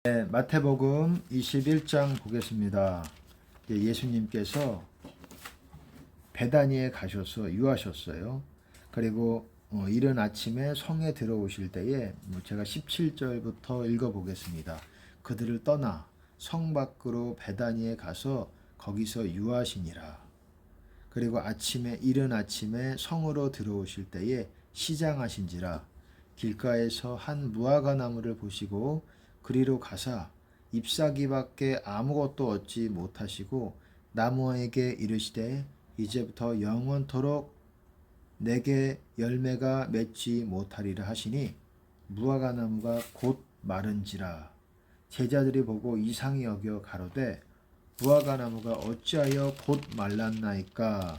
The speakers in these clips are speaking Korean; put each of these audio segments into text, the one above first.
네, 마태복음 21장 보겠습니다. 예수님께서 베다니에 가셔서 유하셨어요. 그리고 이른 아침에 성에 들어오실 때에 제가 17절부터 읽어보겠습니다. 그들을 떠나 성 밖으로 베다니에 가서 거기서 유하시니라. 그리고 이른 아침에 성으로 들어오실 때에 시장하신지라. 길가에서 한 무화과 나무를 보시고 그리로 가사 잎사귀밖에 아무것도 얻지 못하시고 나무에게 이르시되 이제부터 영원토록 내게 열매가 맺지 못하리라 하시니 무화과 나무가 곧 마른지라. 제자들이 보고 이상히 여겨 가로되 무화과 나무가 어찌하여 곧 말랐나이까.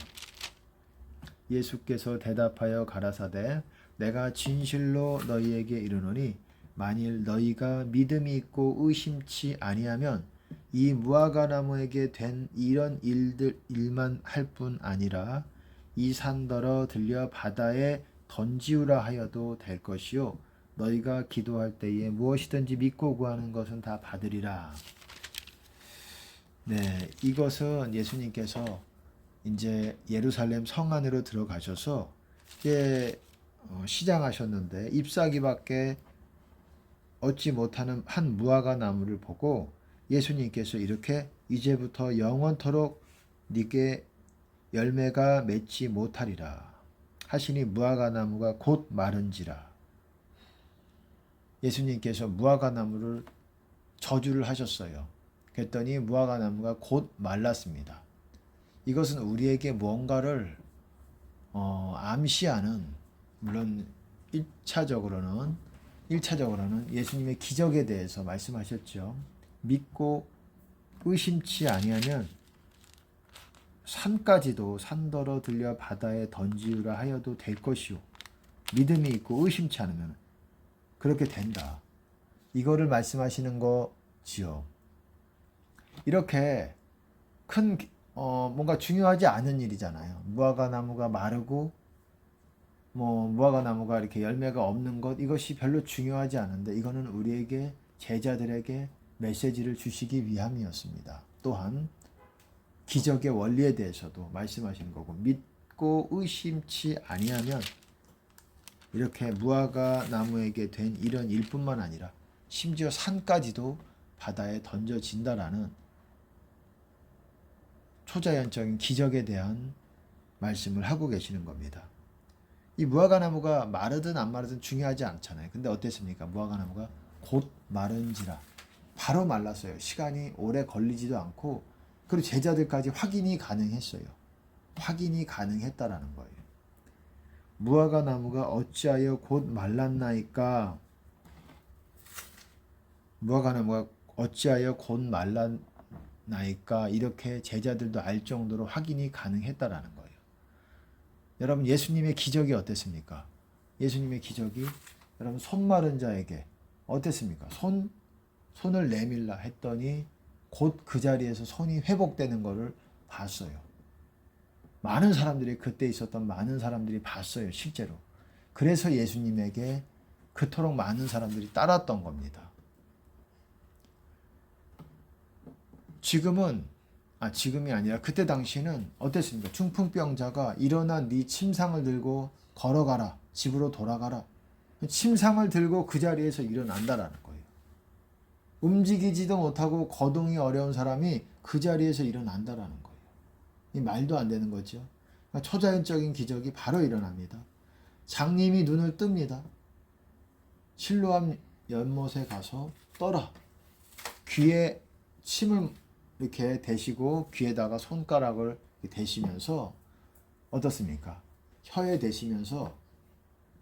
예수께서 대답하여 가라사대 내가 진실로 너희에게 이르노니 만일 너희가 믿음이 있고 의심치 아니하면 이 무화과 나무에게 된 이런 일만 할 뿐 아니라 이 산더러 들려 바다에 던지우라 하여도 될 것이요 너희가 기도할 때에 무엇이든지 믿고 구하는 것은 다 받으리라. 네, 이것은 예수님께서 이제 예루살렘 성 안으로 들어가셔서 이제 시장하셨는데 잎사귀밖에 얻지 못하는 한 무화과 나무를 보고 예수님께서 이렇게 이제부터 영원토록 네게 열매가 맺지 못하리라 하시니 무화과 나무가 곧 마른지라. 예수님께서 무화과 나무를 저주를 하셨어요. 그랬더니 무화과 나무가 곧 말랐습니다. 이것은 우리에게 무언가를 암시하는, 물론 1차적으로는 예수님의 기적에 대해서 말씀하셨죠. 믿고 의심치 아니하면 산까지도 산더러 들려 바다에 던지우라 하여도 될 것이요 믿음이 있고 의심치 않으면 그렇게 된다. 이거를 말씀하시는 거지요. 이렇게 큰 뭔가 중요하지 않은 일이잖아요. 무화과 나무가 마르고 무화과 나무가 이렇게 열매가 없는 것, 이것이 별로 중요하지 않은데 이거는 우리에게, 제자들에게 메시지를 주시기 위함이었습니다. 또한 기적의 원리에 대해서도 말씀하신 거고, 믿고 의심치 아니하면 이렇게 무화과 나무에게 된 이런 일뿐만 아니라 심지어 산까지도 바다에 던져진다라는 초자연적인 기적에 대한 말씀을 하고 계시는 겁니다. 이 무화과 나무가 마르든 안 마르든 중요하지 않잖아요. 근데 어땠습니까? 무화과 나무가 곧 마른지라. 바로 말랐어요. 시간이 오래 걸리지도 않고, 그리고 제자들까지 확인이 가능했어요. 확인이 가능했다라는 거예요. 무화과 나무가 어찌하여 곧 말랐나이까. 무화과 나무가 어찌하여 곧 말랐나이까. 이렇게 제자들도 알 정도로 확인이 가능했다라는 거예요. 여러분, 예수님의 기적이 어땠습니까? 예수님의 기적이 여러분 손 마른 자에게 어땠습니까? 손을 내밀라 했더니 곧 그 자리에서 손이 회복되는 것을 봤어요. 많은 사람들이, 그때 있었던 많은 사람들이 봤어요, 실제로. 그래서 예수님에게 그토록 많은 사람들이 따랐던 겁니다. 지금이 아니라 그때 당시에는 어땠습니까? 중풍병자가 일어나 네 침상을 들고 걸어가라, 집으로 돌아가라. 침상을 들고 그 자리에서 일어난다라는 거예요. 움직이지도 못하고 거동이 어려운 사람이 그 자리에서 일어난다라는 거예요. 이 말도 안 되는 거죠. 그러니까 초자연적인 기적이 바로 일어납니다. 장님이 눈을 뜹니다. 실로암 연못에 가서 떠라. 귀에 침을 이렇게 대시고 귀에다가 손가락을 대시면서 어떻습니까? 혀에 대시면서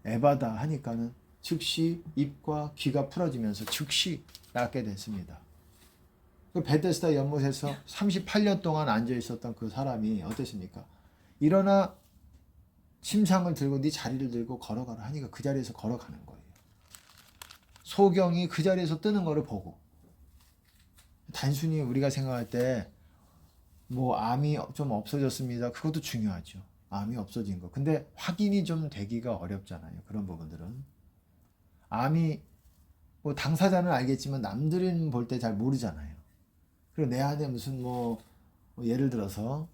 에바다 하니까는 즉시 입과 귀가 풀어지면서 즉시 낫게 됐습니다. 그 베데스다 연못에서 38년 동안 앉아 있었던 그 사람이 어땠습니까? 일어나 침상을 들고 네 자리를 들고 걸어가라 하니까 그 자리에서 걸어가는 거예요. 소경이 그 자리에서 뜨는 거를 보고, 단순히 우리가 생각할 때 암이 좀 없어졌습니다. 그것도 중요하죠. 암이 없어진 거. 근데 확인이 좀 되기가 어렵잖아요. 그런 부분들은. 암이 뭐 당사자는 알겠지만 남들은 볼 때 잘 모르잖아요. 그리고 내 안에 무슨 뭐 예를 들어서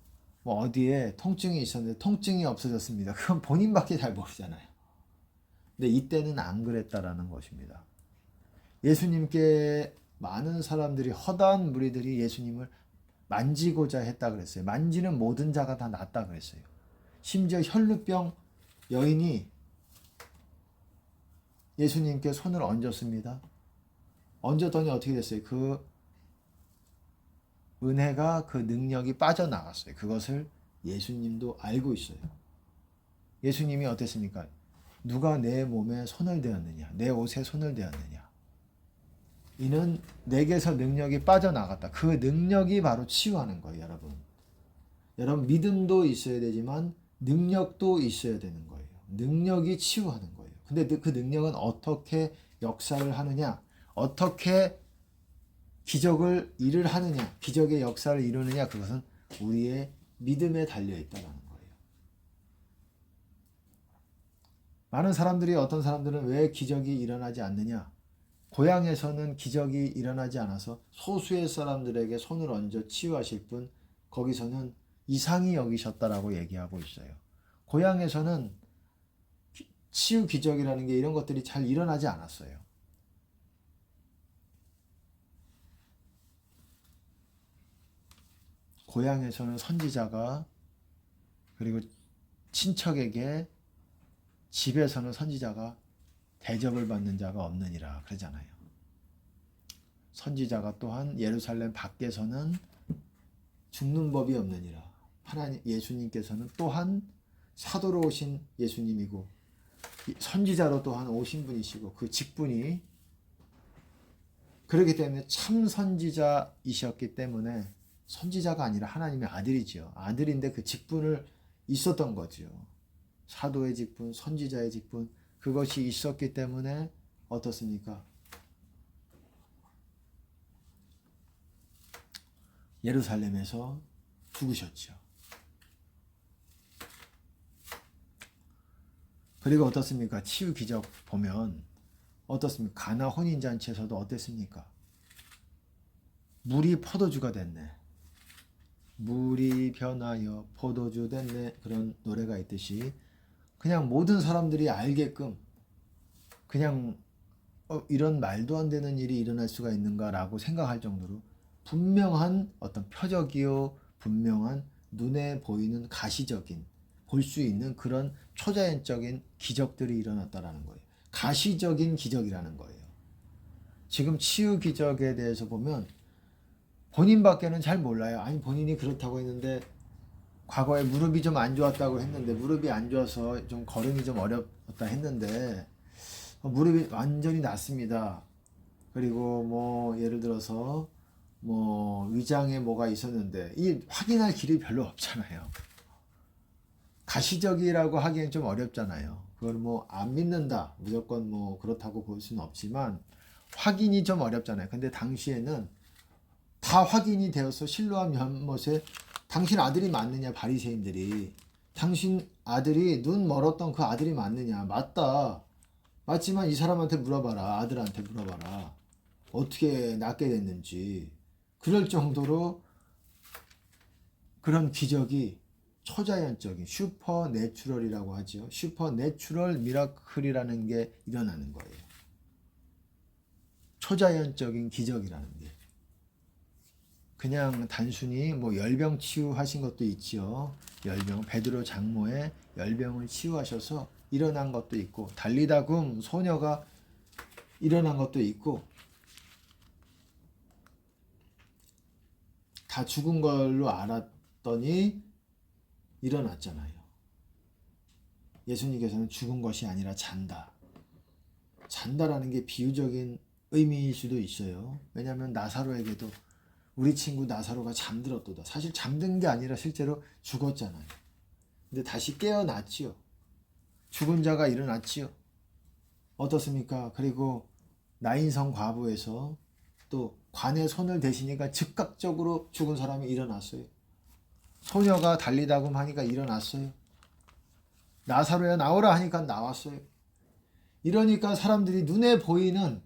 뭐 어디에 통증이 있었는데 통증이 없어졌습니다. 그건 본인밖에 잘 모르잖아요. 근데 이때는 안 그랬다라는 것입니다. 예수님께 많은 사람들이, 허다한 무리들이 예수님을 만지고자 했다 그랬어요. 만지는 모든 자가 다 낫다 그랬어요. 심지어 혈루병 여인이 예수님께 손을 얹었습니다. 얹었더니 어떻게 됐어요? 그 은혜가, 그 능력이 빠져나갔어요. 그것을 예수님도 알고 있어요. 예수님이 어땠습니까? 누가 내 몸에 손을 대었느냐? 내 옷에 손을 대었느냐? 이는 내게서 능력이 빠져나갔다. 그 능력이 바로 치유하는 거예요, 여러분. 여러분, 믿음도 있어야 되지만 능력도 있어야 되는 거예요. 능력이 치유하는 거예요. 근데 그 능력은 어떻게 역사를 하느냐? 어떻게 기적을 일을 하느냐? 기적의 역사를 이루느냐? 그것은 우리의 믿음에 달려 있다는 거예요. 많은 사람들이, 어떤 사람들은 왜 기적이 일어나지 않느냐? 고향에서는 기적이 일어나지 않아서 소수의 사람들에게 손을 얹어 치유하실 분, 거기서는 이상히 여기셨다라고 얘기하고 있어요. 고향에서는 치유 기적이라는 게, 이런 것들이 잘 일어나지 않았어요. 고향에서는 선지자가, 그리고 친척에게, 집에서는 선지자가 대접을 받는 자가 없느니라 그러잖아요. 선지자가 또한 예루살렘 밖에서는 죽는 법이 없느니라. 하나님, 예수님께서는 또한 사도로 오신 예수님이고 선지자로 또한 오신 분이시고, 그 직분이, 그렇기 때문에 참 선지자이셨기 때문에, 선지자가 아니라 하나님의 아들이지요. 아들인데 그 직분을 있었던 거죠. 사도의 직분, 선지자의 직분, 그것이 있었기 때문에 어떻습니까? 예루살렘에서 죽으셨죠. 그리고 어떻습니까? 치유 기적 보면 어떻습니까? 가나 혼인잔치에서도 어땠습니까? 물이 포도주가 됐네. 물이 변하여 포도주 됐네. 그런 노래가 있듯이 그냥 모든 사람들이 알게끔, 그냥 이런 말도 안 되는 일이 일어날 수가 있는가라고 생각할 정도로 분명한 어떤 표적이요, 분명한 눈에 보이는 가시적인, 볼 수 있는 그런 초자연적인 기적들이 일어났다라는 거예요. 가시적인 기적이라는 거예요. 지금 치유 기적에 대해서 보면 본인밖에는 잘 몰라요. 아니, 본인이 그렇다고 했는데, 과거에 무릎이 좀 안 좋았다고 했는데, 무릎이 안 좋아서 좀 걸음이 좀 어렵다 했는데 무릎이 완전히 낫습니다. 그리고 뭐 예를 들어서 뭐 위장에 뭐가 있었는데, 이 확인할 길이 별로 없잖아요. 가시적이라고 하기엔 좀 어렵잖아요. 그걸 뭐 안 믿는다, 무조건 뭐 그렇다고 볼 수는 없지만 확인이 좀 어렵잖아요. 근데 당시에는 다 확인이 되어서 실로암 연못에 당신 아들이 맞느냐, 바리새인들이, 당신 아들이, 눈 멀었던 그 아들이 맞느냐, 맞다, 맞지만 이 사람한테 물어봐라, 아들한테 물어봐라, 어떻게 낫게 됐는지. 그럴 정도로 그런 기적이 초자연적인, 슈퍼내추럴이라고 하죠. 슈퍼내추럴 미라클이라는 게 일어나는 거예요. 초자연적인 기적이라는 게. 그냥 단순히 뭐 열병 치유하신 것도 있지요. 열병, 베드로 장모의 열병을 치유하셔서 일어난 것도 있고, 달리다굼 소녀가 일어난 것도 있고, 다 죽은 걸로 알았더니 일어났잖아요. 예수님께서는 죽은 것이 아니라 잔다. 잔다라는 게 비유적인 의미일 수도 있어요. 왜냐하면 나사로에게도 우리 친구 나사로가 잠들었도다. 사실 잠든 게 아니라 실제로 죽었잖아요. 근데 다시 깨어났지요. 죽은 자가 일어났지요. 어떻습니까? 그리고 나인성 과부에서 또 관에 손을 대시니까 즉각적으로 죽은 사람이 일어났어요. 소녀가 달리다굼 하니까 일어났어요. 나사로야 나오라 하니까 나왔어요. 이러니까 사람들이 눈에 보이는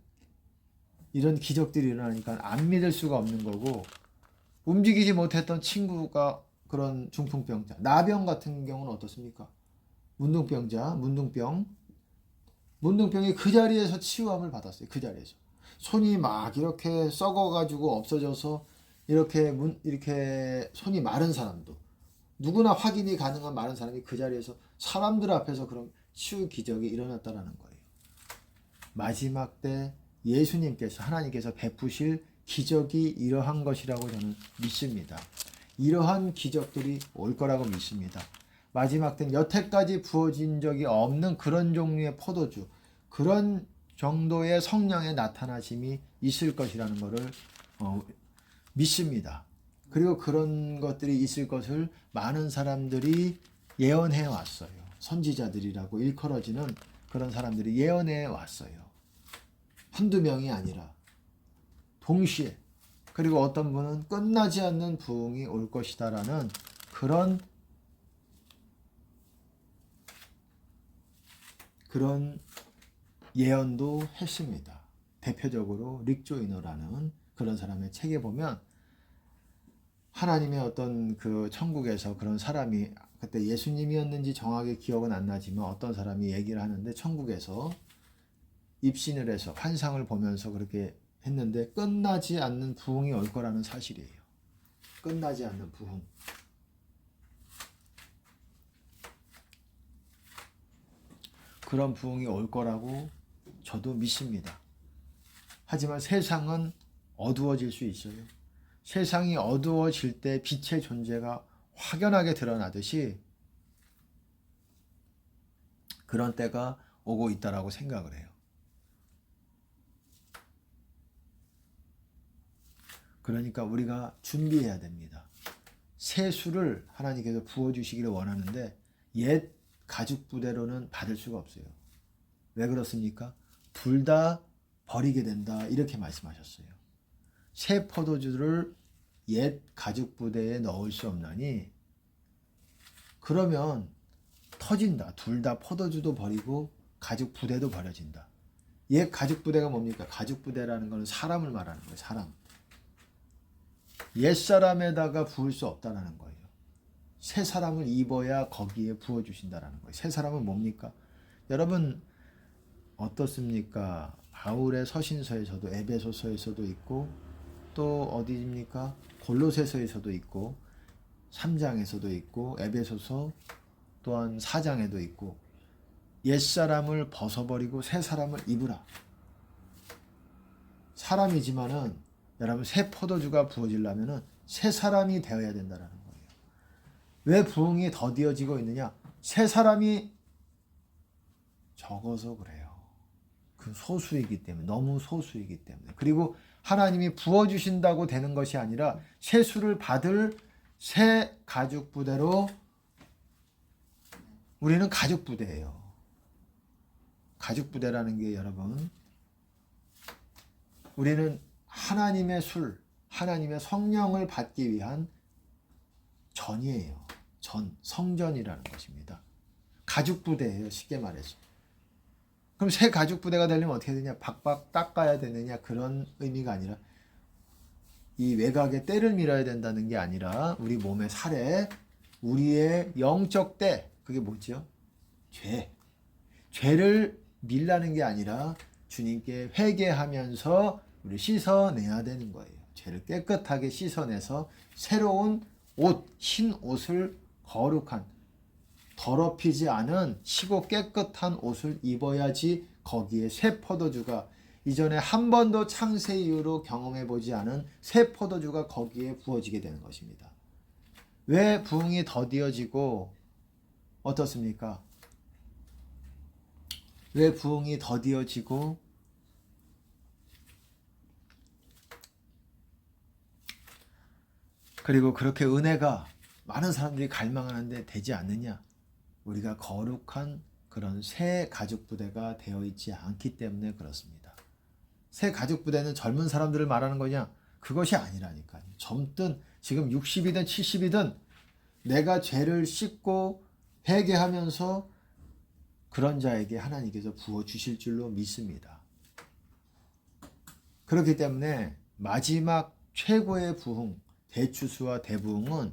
이런 기적들이 일어나니까 안 믿을 수가 없는 거고, 움직이지 못했던 친구가 그런 중풍병자, 나병 같은 경우는 어떻습니까? 문둥병이 그 자리에서 치유함을 받았어요. 그 자리에서 손이 막 이렇게 썩어가지고 없어져서 이렇게 손이 마른 사람도, 누구나 확인이 가능한 마른 사람이 그 자리에서 사람들 앞에서 그런 치유 기적이 일어났다라는 거예요. 마지막 때 예수님께서, 하나님께서 베푸실 기적이 이러한 것이라고 저는 믿습니다. 이러한 기적들이 올 거라고 믿습니다. 마지막 때는 여태까지 부어진 적이 없는 그런 종류의 포도주, 그런 정도의 성령의 나타나심이 있을 것이라는 것을 믿습니다. 그리고 그런 것들이 있을 것을 많은 사람들이 예언해 왔어요. 선지자들이라고 일컬어지는 그런 사람들이 예언해 왔어요. 한두 명이 아니라 동시에. 그리고 어떤 분은 끝나지 않는 부흥이 올 것이다라는 그런 예언도 했습니다. 대표적으로 릭 조이너라는 그런 사람의 책에 보면, 하나님의 어떤 그 천국에서 그런 사람이, 그때 예수님이었는지 정확하게 기억은 안 나지만 어떤 사람이 얘기를 하는데, 천국에서 입신을 해서 환상을 보면서 그렇게 했는데 끝나지 않는 부흥이 올 거라는 사실이에요. 끝나지 않는 부흥. 그런 부흥이 올 거라고 저도 믿습니다. 하지만 세상은 어두워질 수 있어요. 세상이 어두워질 때 빛의 존재가 확연하게 드러나듯이 그런 때가 오고 있다라고 생각을 해요. 그러니까 우리가 준비해야 됩니다. 세수를 하나님께서 부어주시기를 원하는데 옛 가죽 부대로는 받을 수가 없어요. 왜 그렇습니까? 둘 다 버리게 된다, 이렇게 말씀하셨어요. 새 포도주를 옛 가죽 부대에 넣을 수 없나니, 그러면 터진다. 둘 다 포도주도 버리고 가죽 부대도 버려진다. 옛 가죽 부대가 뭡니까? 가죽 부대라는 것은 사람을 말하는 거예요. 사람. 옛 사람에다가 부을 수 없다라는 거예요. 새 사람을 입어야 거기에 부어주신다라는 거예요. 새 사람은 뭡니까? 여러분 어떻습니까? 바울의 서신서에서도, 에베소서에서도 있고, 또 어디입니까? 골로새서에서도 있고, 3장에서도 있고, 에베소서 또한 4장에도 있고, 옛사람을 벗어버리고 새 사람을 입으라. 사람이지만은 여러분, 새 포도주가 부어지려면은 새 사람이 되어야 된다는 거예요. 왜 부흥이 더디어지고 있느냐? 새 사람이 적어서 그래요. 그 소수이기 때문에, 너무 소수이기 때문에. 그리고 하나님이 부어주신다고 되는 것이 아니라 세수를 받을 새 가죽 부대로, 우리는 가죽 부대예요. 가죽 부대라는 게 여러분, 우리는 하나님의 술, 하나님의 성령을 받기 위한 전이에요. 성전이라는 것입니다. 가죽 부대예요, 쉽게 말해서. 그럼 새 가죽 부대가 되려면 어떻게 되냐? 박박 닦아야 되느냐? 그런 의미가 아니라, 이 외곽에 때를 밀어야 된다는 게 아니라, 우리 몸의 살에 우리의 영적 때, 그게 뭐죠? 죄를 밀라는 게 아니라 주님께 회개하면서 우리 씻어내야 되는 거예요. 죄를 깨끗하게 씻어내서 새로운 옷, 흰 옷을, 거룩한, 더럽히지 않은 시고 깨끗한 옷을 입어야지 거기에 새 포도주가, 이전에 한 번도 창세 이후로 경험해보지 않은 새 포도주가 거기에 부어지게 되는 것입니다. 왜 부흥이 더디어지고 어떻습니까? 왜 부흥이 더디어지고 그리고 그렇게 은혜가 많은 사람들이 갈망하는데 되지 않느냐? 우리가 거룩한 그런 새 가죽 부대가 되어 있지 않기 때문에 그렇습니다. 새 가죽 부대는 젊은 사람들을 말하는 거냐? 그것이 아니라니까요. 젊든 지금 60이든 70이든 내가 죄를 씻고 회개하면서 그런 자에게 하나님께서 부어주실 줄로 믿습니다. 그렇기 때문에 마지막 최고의 부흥, 대추수와 대부흥은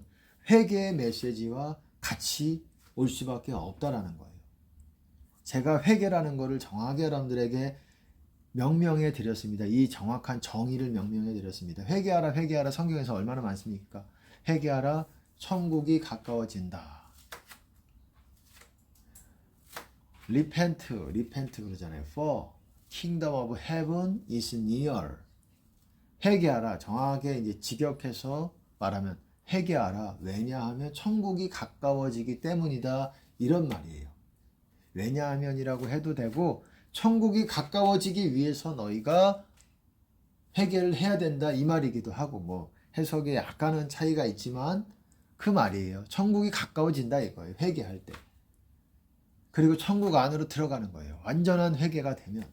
회개의 메시지와 같이 올 수밖에 없다라는 거예요. 제가 회개라는 것을 정확하게 여러분들에게 명명해 드렸습니다. 이 정확한 정의를 명명해 드렸습니다. 회개하라, 회개하라 성경에서 얼마나 많습니까? 회개하라, 천국이 가까워진다. repent 그러잖아요. For kingdom of heaven is near. 회개하라. 정확하게 이제 직역해서 말하면 회개하라. 왜냐하면 천국이 가까워지기 때문이다. 이런 말이에요. 왜냐하면이라고 해도 되고 천국이 가까워지기 위해서 너희가 회개를 해야 된다 이 말이기도 하고 뭐 해석에 약간은 차이가 있지만 그 말이에요. 천국이 가까워진다 이거예요. 회개할 때. 그리고 천국 안으로 들어가는 거예요. 완전한 회개가 되면.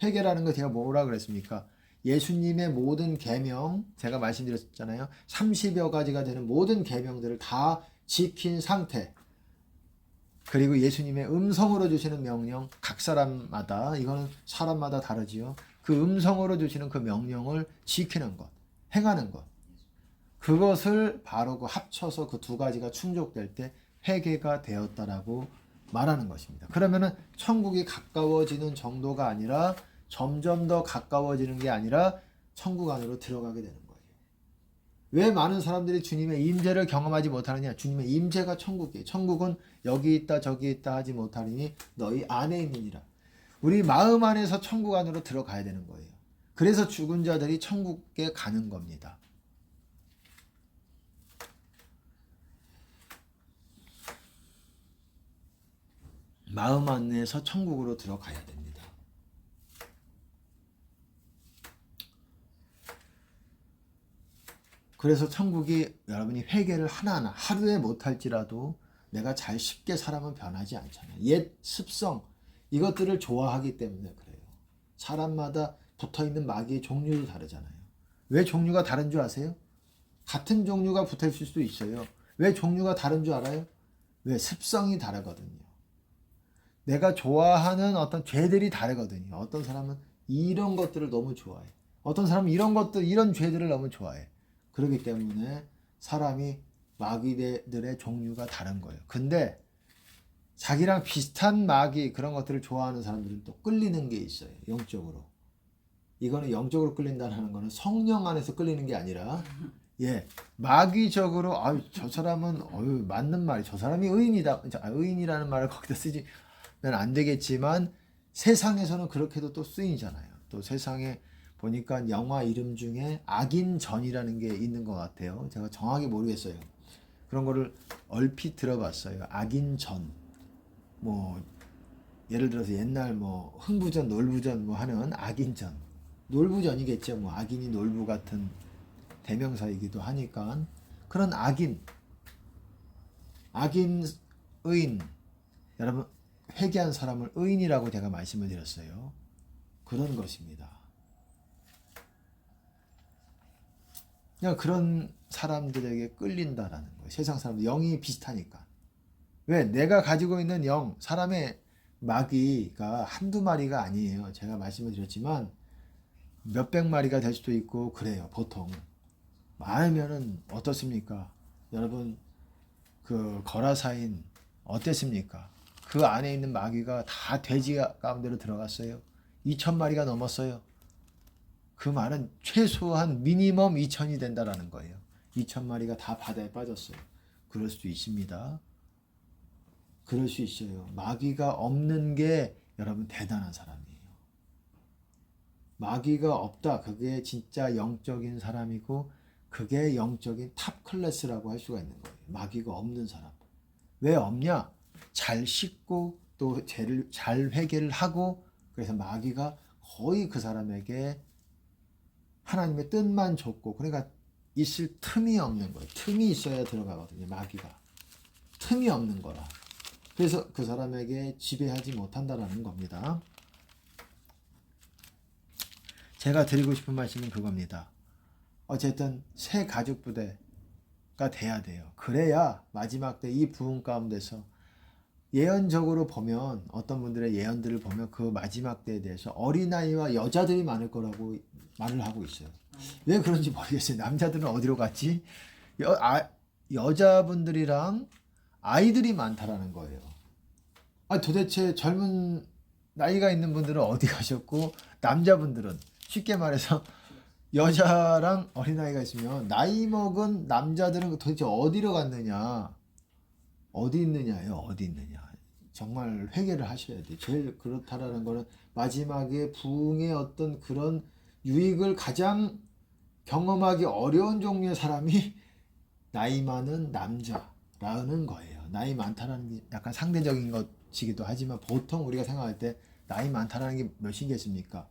회개라는 거 제가 뭐라 그랬습니까? 예수님의 모든 계명, 제가 말씀드렸잖아요. 30여 가지가 되는 모든 계명들을 다 지킨 상태. 그리고 예수님의 음성으로 주시는 명령, 각 사람마다, 이거는 사람마다 다르지요. 그 음성으로 주시는 그 명령을 지키는 것, 행하는 것. 그것을 바로 그 합쳐서 그 두 가지가 충족될 때 회개가 되었다라고 말하는 것입니다. 그러면은 천국이 가까워지는 정도가 아니라 점점 더 가까워지는 게 아니라 천국 안으로 들어가게 되는 거예요. 왜 많은 사람들이 주님의 임재를 경험하지 못하느냐? 주님의 임재가 천국이에요. 천국은 여기 있다 저기 있다 하지 못하리니 너희 안에 있느니라. 우리 마음 안에서 천국 안으로 들어가야 되는 거예요. 그래서 죽은 자들이 천국에 가는 겁니다. 마음 안에서 천국으로 들어가야 됩니다. 그래서 천국이 여러분이 회개를 하나하나 하루에 못할지라도 내가 잘 쉽게 사람은 변하지 않잖아요. 옛 습성 이것들을 좋아하기 때문에 그래요. 사람마다 붙어있는 마귀의 종류도 다르잖아요. 왜 종류가 다른 줄 아세요? 같은 종류가 붙어있을 수도 있어요. 왜 종류가 다른 줄 알아요? 왜? 습성이 다르거든요. 내가 좋아하는 어떤 죄들이 다르거든요. 어떤 사람은 이런 것들을 너무 좋아해. 어떤 사람은 이런 것들, 이런 죄들을 너무 좋아해. 그렇기 때문에 사람이 마귀들의 종류가 다른 거예요. 근데 자기랑 비슷한 마귀 그런 것들을 좋아하는 사람들은 또 끌리는 게 있어요. 영적으로. 이거는 영적으로 끌린다는 거는 성령 안에서 끌리는 게 아니라 마귀적으로 저 사람은 맞는 말이 저 사람이 의인이다. 의인이라는 말을 거기다 쓰지면 안 되겠지만 세상에서는 그렇게도 또 쓰이잖아요. 또 세상에 보니까 영화 이름 중에 악인전이라는 게 있는 것 같아요. 제가 정확히 모르겠어요. 그런 거를 얼핏 들어봤어요. 악인전. 뭐 예를 들어서 옛날 뭐 흥부전, 놀부전 뭐 하는 악인전. 놀부전이겠죠. 뭐 악인이 놀부 같은 대명사이기도 하니까 그런 악인, 의인. 여러분 회개한 사람을 의인이라고 제가 말씀을 드렸어요. 그런 것입니다. 그냥 그런 사람들에게 끌린다라는 거예요. 세상 사람들 영이 비슷하니까. 왜? 내가 가지고 있는 영, 사람의 마귀가 한두 마리가 아니에요. 제가 말씀을 드렸지만 몇백 마리가 될 수도 있고 그래요. 보통 많으면은 어떻습니까? 여러분 그 거라사인 어땠습니까? 그 안에 있는 마귀가 다 돼지 가운데로 들어갔어요. 2,000마리가 넘었어요. 그 말은 최소한 미니멈 2,000이 된다라는 거예요. 2,000마리가 다 바다에 빠졌어요. 그럴 수도 있습니다. 그럴 수 있어요. 마귀가 없는 게 여러분 대단한 사람이에요. 마귀가 없다. 그게 진짜 영적인 사람이고 그게 영적인 탑 클래스라고 할 수가 있는 거예요. 마귀가 없는 사람. 왜 없냐? 잘 씻고 또 죄를 잘 회개를 하고 그래서 마귀가 거의 그 사람에게 하나님의 뜻만 줬고 그러니까 있을 틈이 없는 거예요. 틈이 있어야 들어가거든요. 마귀가. 틈이 없는 거라. 그래서 그 사람에게 지배하지 못한다라는 겁니다. 제가 드리고 싶은 말씀은 그겁니다. 어쨌든 새 가죽 부대가 돼야 돼요. 그래야 마지막 때 이 부흥 가운데서 예언적으로 보면 어떤 분들의 예언들을 보면 그 마지막 때에 대해서 어린아이와 여자들이 많을 거라고 말을 하고 있어요. 왜 그런지 모르겠어요. 남자들은 어디로 갔지? 여자분들이랑 아이들이 많다라는 거예요. 도대체 젊은 나이가 있는 분들은 어디 가셨고 남자분들은 쉽게 말해서 여자랑 어린아이가 있으면 나이 먹은 남자들은 도대체 어디로 갔느냐, 어디 있느냐예요. 어디 있느냐. 정말 회개를 하셔야 돼요. 제일 그렇다라는 거는 마지막에 부흥의 어떤 그런 유익을 가장 경험하기 어려운 종류의 사람이 나이 많은 남자라는 거예요. 나이 많다라는 게 약간 상대적인 것이기도 하지만 보통 우리가 생각할 때 나이 많다라는 게 몇이겠습니까?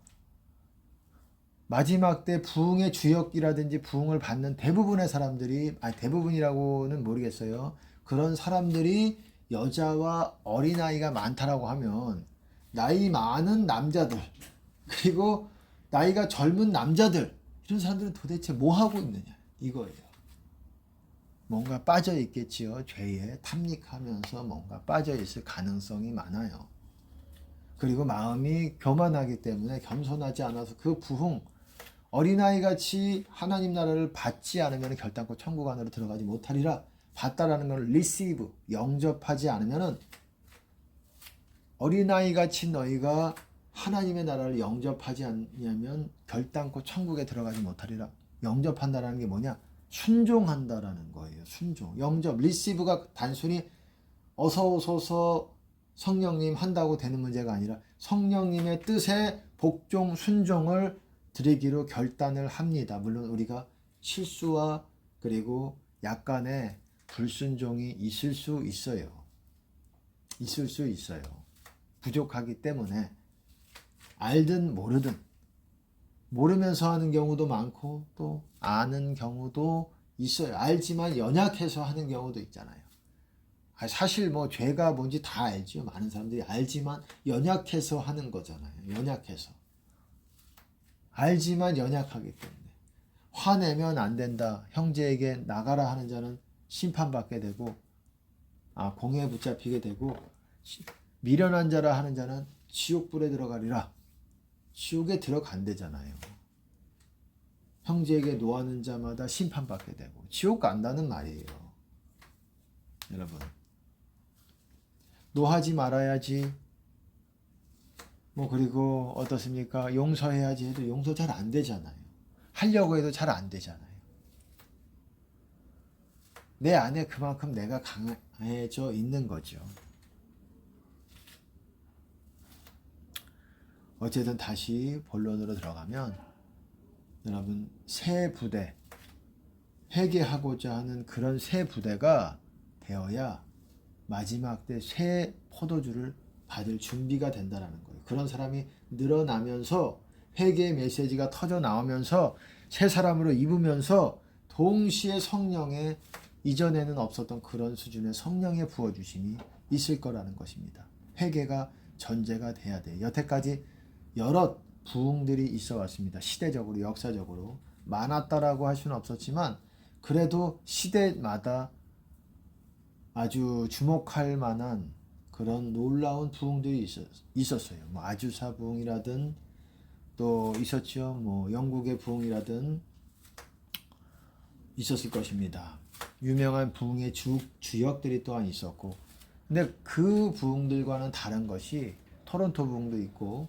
마지막 때 부흥의 주역이라든지 부흥을 받는 대부분의 사람들이, 대부분이라고는 모르겠어요. 그런 사람들이 여자와 어린아이가 많다라고 하면 나이 많은 남자들, 그리고 나이가 젊은 남자들, 이런 사람들은 도대체 뭐 하고 있느냐 이거예요. 뭔가 빠져 있겠지요. 죄에 탐닉하면서 뭔가 빠져 있을 가능성이 많아요. 그리고 마음이 교만하기 때문에 겸손하지 않아서 그 부흥, 어린아이 같이 하나님 나라를 받지 않으면 결단코 천국 안으로 들어가지 못하리라. 받다라는 걸 receive, 영접하지 않으면은 어린아이 같이 너희가 하나님의 나라를 영접하지 않냐면 결단코 천국에 들어가지 못하리라. 영접한다라는 게 뭐냐? 순종한다라는 거예요. 순종. 영접, receive가 단순히 어서 오소서 성령님 한다고 되는 문제가 아니라 성령님의 뜻에 복종, 순종을 드리기로 결단을 합니다. 물론 우리가 실수와 그리고 약간의 불순종이 있을 수 있어요. 있을 수 있어요. 부족하기 때문에 알든 모르든 모르면서 하는 경우도 많고 또 아는 경우도 있어요. 알지만 연약해서 하는 경우도 있잖아요. 사실 뭐 죄가 뭔지 다 알죠. 많은 사람들이 알지만 연약해서 하는 거잖아요. 연약해서. 알지만 연약하기 때문에. 화내면 안 된다. 형제에게 나가라 하는 자는 심판받게 되고 공에 붙잡히게 되고 미련한 자라 하는 자는 지옥불에 들어가리라. 지옥에 들어간대잖아요. 형제에게 노하는 자마다 심판받게 되고 지옥 간다는 말이에요. 여러분, 노하지 말아야지 그리고 어떻습니까? 용서해야지 해도 용서 잘 안 되잖아요. 하려고 해도 잘 안 되잖아요. 내 안에 그만큼 내가 강해져 있는 거죠. 어쨌든 다시 본론으로 들어가면 여러분, 새 부대, 회개하고자 하는 그런 새 부대가 되어야 마지막 때 새 포도주를 받을 준비가 된다는 거예요. 그런 사람이 늘어나면서 회개의 메시지가 터져 나오면서 새 사람으로 입으면서 동시에 성령의 이전에는 없었던 그런 수준의 성령의 부어주심이 있을 거라는 것입니다. 회개가 전제가 돼야 돼요. 여태까지 여러 부흥들이 있어 왔습니다. 시대적으로, 역사적으로 많았다라고 할 수는 없었지만 그래도 시대마다 아주 주목할 만한 그런 놀라운 부흥들이 있었어요. 아주사 부흥이라든 또 있었죠. 영국의 부흥이라든 있었을 것입니다. 유명한 부흥의 주역들이 또한 있었고, 근데 그 부흥들과는 다른 것이 토론토 부흥도 있고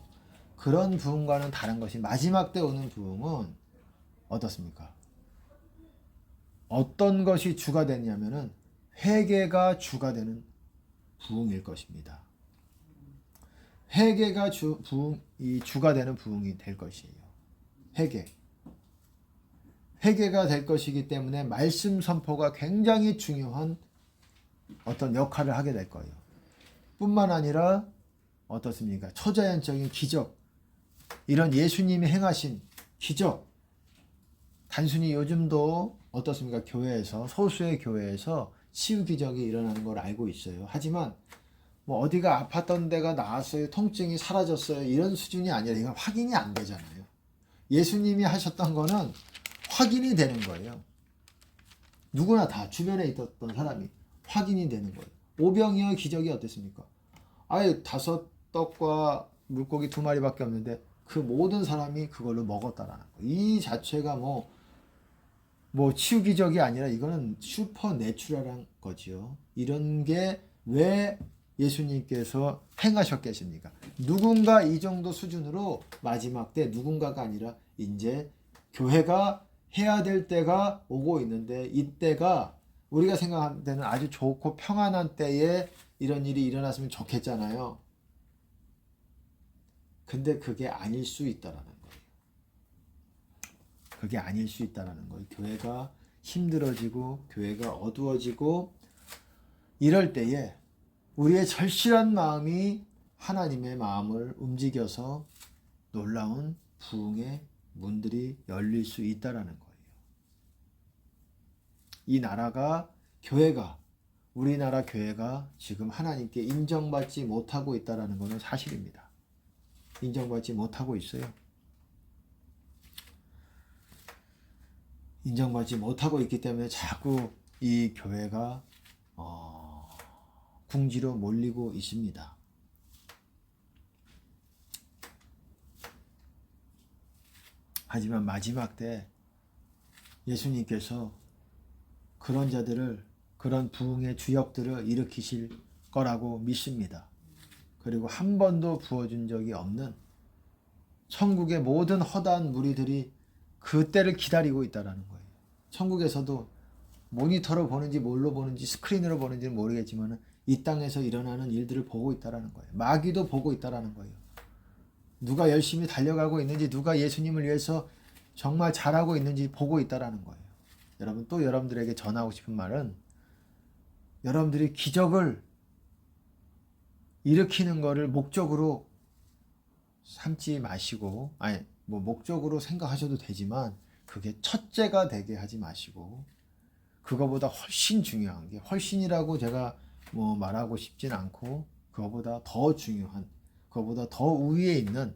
그런 부흥과는 다른 것이 마지막 때 오는 부흥은 어떻습니까? 어떤 것이 주가 되냐면은 회개가 주가 되는 부흥일 것입니다. 회개가 주가 되는 부흥이 될 것이에요. 회개가 될 것이기 때문에 말씀 선포가 굉장히 중요한 어떤 역할을 하게 될 거예요. 뿐만 아니라 어떻습니까? 초자연적인 기적, 이런 예수님이 행하신 기적, 단순히 요즘도 어떻습니까? 교회에서, 소수의 교회에서 치유 기적이 일어나는 걸 알고 있어요. 하지만 어디가 아팠던 데가 나았어요, 통증이 사라졌어요, 이런 수준이 아니라 이건 확인이 안 되잖아요. 예수님이 하셨던 거는 확인이 되는 거예요. 누구나 다 주변에 있었던 사람이 확인이 되는 거예요. 오병이어의 기적이 어땠습니까? 아예 5떡과 물고기 2마리밖에 없는데 그 모든 사람이 그걸로 먹었다라는 거. 이 자체가 뭐 치유 기적이 아니라 이거는 슈퍼 내추럴한 거지요. 이런 게 왜 예수님께서 행하셨겠습니까? 누군가 이 정도 수준으로 마지막 때 누군가가 아니라 이제 교회가 해야 될 때가 오고 있는데 이때가 우리가 생각하는 때는 아주 좋고 평안한 때에 이런 일이 일어났으면 좋겠잖아요. 근데 그게 아닐 수 있다라는 거예요. 그게 아닐 수 있다라는 거예요. 교회가 힘들어지고 교회가 어두워지고 이럴 때에 우리의 절실한 마음이 하나님의 마음을 움직여서 놀라운 부흥의 문들이 열릴 수 있다라는 거예요. 이 나라가 교회가 우리나라 교회가 지금 하나님께 인정받지 못하고 있다라는 것은 사실입니다. 인정받지 못하고 있어요. 인정받지 못하고 있기 때문에 자꾸 이 교회가 궁지로 몰리고 있습니다. 하지만 마지막 때 예수님께서 그런 자들을 그런 부흥의 주역들을 일으키실 거라고 믿습니다. 그리고 한 번도 부어준 적이 없는 천국의 모든 허다한 무리들이 그 때를 기다리고 있다는 거예요. 천국에서도 모니터로 보는지 뭘로 보는지 스크린으로 보는지는 모르겠지만 이 땅에서 일어나는 일들을 보고 있다는 거예요. 마귀도 보고 있다는 거예요. 누가 열심히 달려가고 있는지 누가 예수님을 위해서 정말 잘하고 있는지 보고 있다는 거예요. 여러분 또 여러분들에게 전하고 싶은 말은 여러분들이 기적을 일으키는 것을 목적으로 삼지 마시고 목적으로 생각하셔도 되지만 그게 첫째가 되게 하지 마시고 그거보다 훨씬 중요한 게 훨씬이라고 제가 말하고 싶진 않고 그거보다 더 중요한 그거보다 더 위에 있는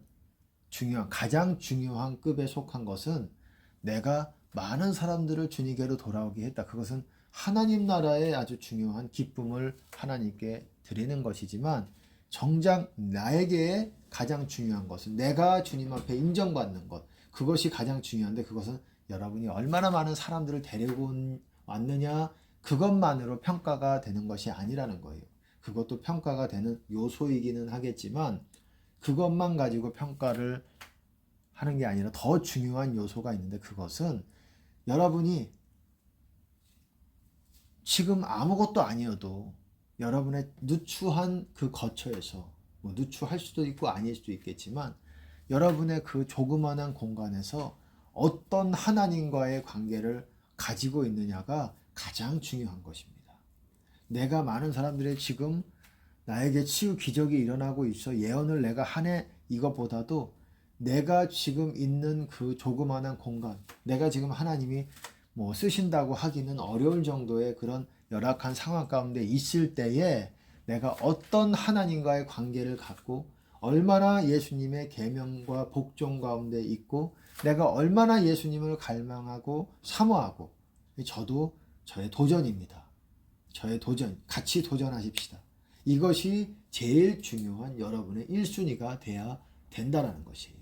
가장 중요한 급에 속한 것은 내가 많은 사람들을 주님께로 돌아오게 했다. 그것은 하나님 나라의 아주 중요한 기쁨을 하나님께 드리는 것이지만 정작 나에게 가장 중요한 것은 내가 주님 앞에 인정받는 것 그것이 가장 중요한데 그것은 여러분이 얼마나 많은 사람들을 데리고 왔느냐 그것만으로 평가가 되는 것이 아니라는 거예요. 그것도 평가가 되는 요소이기는 하겠지만 그것만 가지고 평가를 하는 게 아니라 더 중요한 요소가 있는데 그것은 여러분이 지금 아무것도 아니어도 여러분의 누추한 그 거처에서 누추할 수도 있고 아닐 수도 있겠지만 여러분의 그 조그만한 공간에서 어떤 하나님과의 관계를 가지고 있느냐가 가장 중요한 것입니다. 내가 많은 사람들의 지금 나에게 치유 기적이 일어나고 있어 예언을 내가 하네 이것보다도 내가 지금 있는 그 조그만한 공간 내가 지금 하나님이 쓰신다고 하기는 어려울 정도의 그런 열악한 상황 가운데 있을 때에 내가 어떤 하나님과의 관계를 갖고 얼마나 예수님의 계명과 복종 가운데 있고 내가 얼마나 예수님을 갈망하고 사모하고 저도 저의 도전입니다. 저의 도전 같이 도전하십시다. 이것이 제일 중요한 여러분의 1순위가 돼야 된다는 것이에요.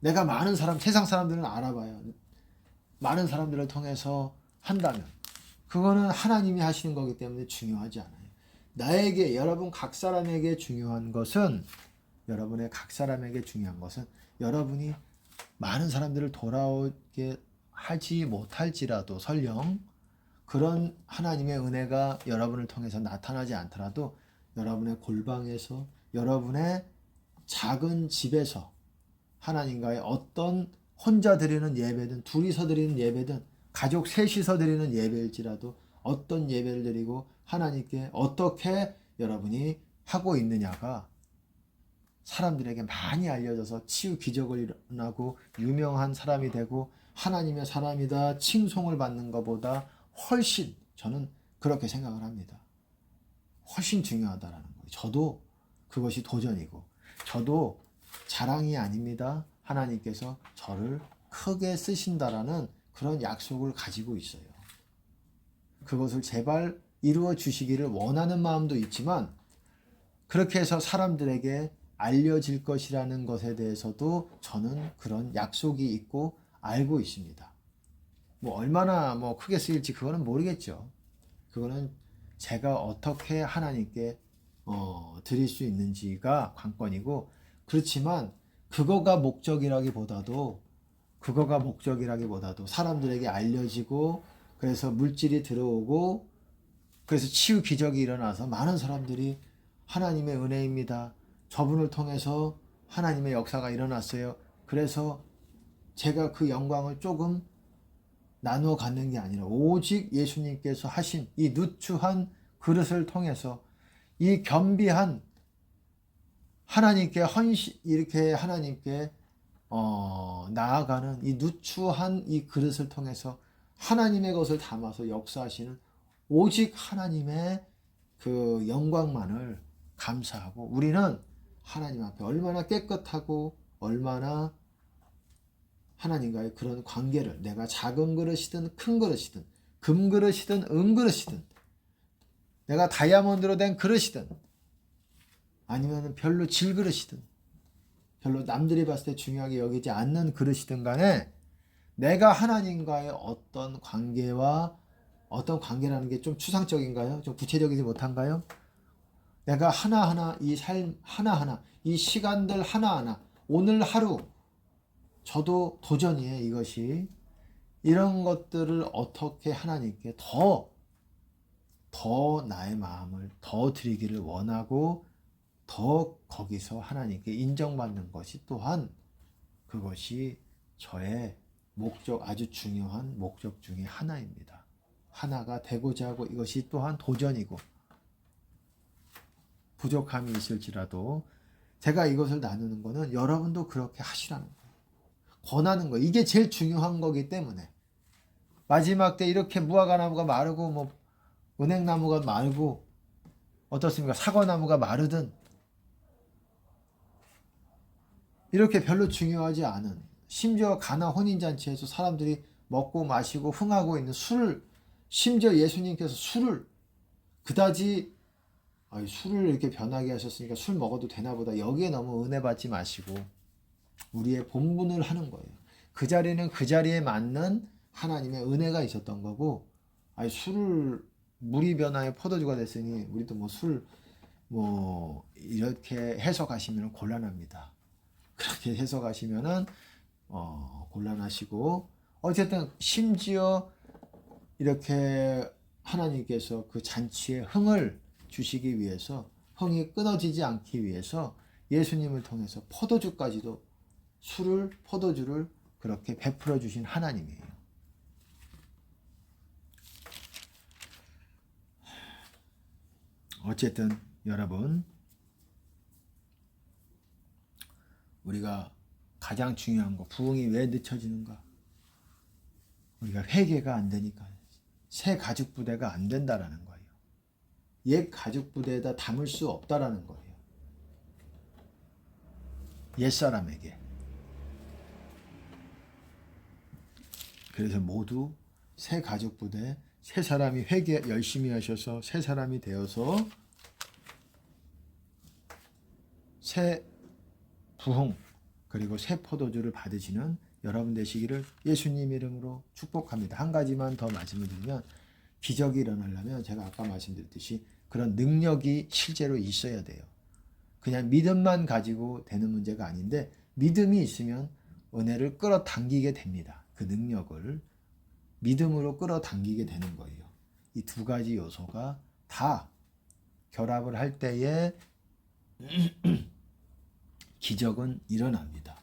내가 많은 세상 사람들은 알아봐요. 많은 사람들을 통해서 한다면 그거는 하나님이 하시는 거기 때문에 중요하지 않아요. 나에게 여러분 각 사람에게 중요한 것은 여러분이 많은 사람들을 돌아오게 하지 못할지라도 설령 그런 하나님의 은혜가 여러분을 통해서 나타나지 않더라도 여러분의 골방에서 여러분의 작은 집에서 하나님과의 어떤 혼자 드리는 예배든 둘이서 드리는 예배든 가족 셋이서 드리는 예배일지라도 어떤 예배를 드리고 하나님께 어떻게 여러분이 하고 있느냐가 사람들에게 많이 알려져서 치유 기적을 일어나고 유명한 사람이 되고 하나님의 사람이다 칭송을 받는 것보다 훨씬 저는 그렇게 생각을 합니다. 훨씬 중요하다라는 거예요. 저도 그것이 도전이고 저도 자랑이 아닙니다. 하나님께서 저를 크게 쓰신다라는 그런 약속을 가지고 있어요. 그것을 제발 이루어 주시기를 원하는 마음도 있지만 그렇게 해서 사람들에게 알려질 것이라는 것에 대해서도 저는 그런 약속이 있고 알고 있습니다. 뭐 얼마나 뭐 크게 쓰일지 그거는 모르겠죠. 그거는 제가 어떻게 하나님께 드릴 수 있는지가 관건이고, 그렇지만 그거가 목적이라기보다도 사람들에게 알려지고 그래서 물질이 들어오고 그래서 치유 기적이 일어나서 많은 사람들이 하나님의 은혜입니다, 저분을 통해서 하나님의 역사가 일어났어요, 그래서 제가 그 영광을 조금 나누어 갖는 게 아니라 오직 예수님께서 하신 이 누추한 그릇을 통해서 이 겸비한 하나님께 이렇게 하나님께 나아가는 이 누추한 이 그릇을 통해서 하나님의 것을 담아서 역사하시는 오직 하나님의 그 영광만을 감사하고, 우리는 하나님 앞에 얼마나 깨끗하고 얼마나 하나님과의 그런 관계를, 내가 작은 그릇이든 큰 그릇이든 금그릇이든 은그릇이든 내가 다이아몬드로 된 그릇이든 아니면 별로 질그릇이든 별로 남들이 봤을 때 중요하게 여기지 않는 그릇이든 간에 내가 하나님과의 어떤 관계라는 게 좀 추상적인가요? 좀 구체적이지 못한가요? 내가 하나하나 이 삶 하나하나 이 시간들 하나하나 오늘 하루 저도 도전이에요. 이것이 이런 것들을 어떻게 하나님께 더 나의 마음을 더 드리기를 원하고 더 거기서 하나님께 인정받는 것이 또한 그것이 저의 목적, 아주 중요한 목적 중에 하나입니다. 하나가 되고자 하고, 이것이 또한 도전이고 부족함이 있을지라도 제가 이것을 나누는 것은 여러분도 그렇게 하시라는 거예요. 권하는 거예요. 이게 제일 중요한 거기 때문에 마지막 때 이렇게 무화과나무가 마르고 뭐 은행나무가 마르고 어떻습니까? 사과나무가 마르든 이렇게 별로 중요하지 않은, 심지어 가나 혼인잔치에서 사람들이 먹고 마시고 흥하고 있는 술을, 심지어 예수님께서 술을 그다지 술을 이렇게 변하게 하셨으니까 술 먹어도 되나 보다, 여기에 너무 은혜 받지 마시고 우리의 본분을 하는 거예요. 그 자리는 그 자리에 맞는 하나님의 은혜가 있었던 거고, 술을 물이 변하여 포도주가 됐으니 우리도 뭐 술 이렇게 해석하시면 곤란합니다. 그렇게 해석하시면은 곤란하시고, 어쨌든 심지어 이렇게 하나님께서 그 잔치에 흥을 주시기 위해서, 흥이 끊어지지 않기 위해서 예수님을 통해서 포도주를 그렇게 베풀어 주신 하나님이에요. 어쨌든 여러분, 우리가 가장 중요한 거, 부흥이 왜 늦춰지는가? 우리가 회개가 안 되니까, 새 가죽 부대가 안 된다라는 거예요. 옛 가죽 부대에다 담을 수 없다라는 거예요. 옛사람에게. 그래서 모두 새 가죽 부대, 새 사람이 회개 열심히 하셔서 새 사람이 되어서 새 부흥 그리고 새 포도주를 받으시는 여러분 되시기를 예수님 이름으로 축복합니다. 한 가지만 더 말씀을 드리면, 기적이 일어나려면 제가 아까 말씀드렸듯이 그런 능력이 실제로 있어야 돼요. 그냥 믿음만 가지고 되는 문제가 아닌데, 믿음이 있으면 은혜를 끌어당기게 됩니다. 그 능력을 믿음으로 끌어당기게 되는 거예요. 이 두 가지 요소가 다 결합을 할 때에 기적은 일어납니다.